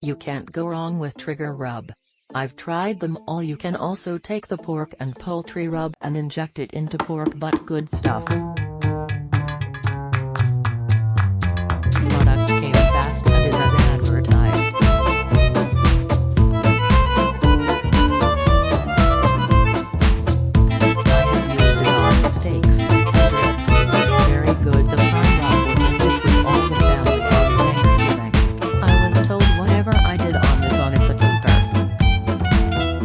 You can't go wrong with Traeger rub. I've tried them all. You can also take the pork and poultry rub and inject it into pork butt. Good stuff. Product came fast and is as advertised. I have used it on steaks and ribs. Very good. The prime rub was a hit with all the family on Thanksgiving. I was told whatever I did on this on it's a keeper.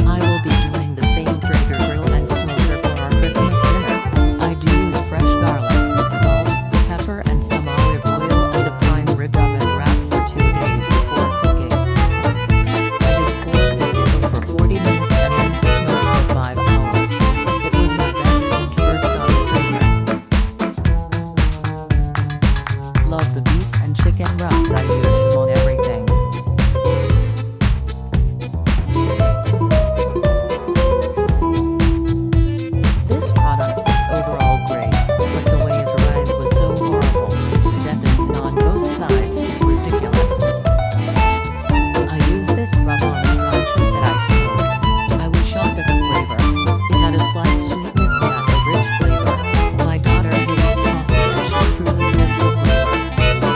I will be doing the same Traeger grill and smoker for our Christmas dinner. I do use fresh garlic, salt, pepper and some olive oil and the prime rib rub and wrap for 2 days before cooking. I did pork video for 40 minutes and then to smoke for 5 hours. It was my best and first on Traeger. Love the beef and chicken rubs. I use them on everything. This product is overall great, but the way it arrived was so horrible. The deadening on both sides is ridiculous. I used this rub on a content that I smoked. I was shocked at the flavor. It had a slight sweetness but a rich flavor. My daughter hates coffee and she truly loves the flavor.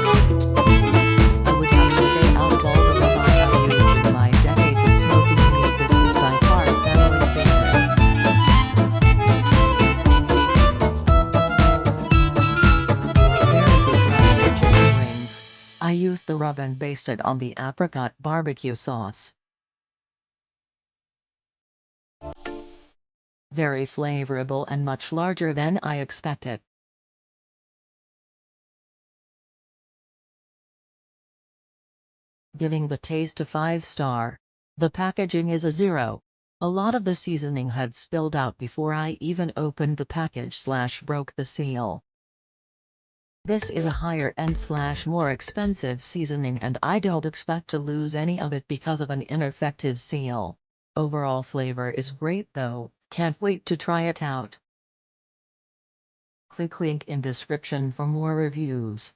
I would have to say out of all the rub I have used in my decades of smoking meat, this is by far family favorite. Very good rub for chicken wings. I used the rub and basted on the apricot barbecue sauce. Very flavorful and much larger than I expected. Giving the taste a 5-star. The packaging is a 0. A lot of the seasoning had spilled out before I even opened the package / broke the seal. This is a higher end / more expensive seasoning and I don't expect to lose any of it because of an ineffective seal. Overall flavor is great though, can't wait to try it out. Click link in description for more reviews.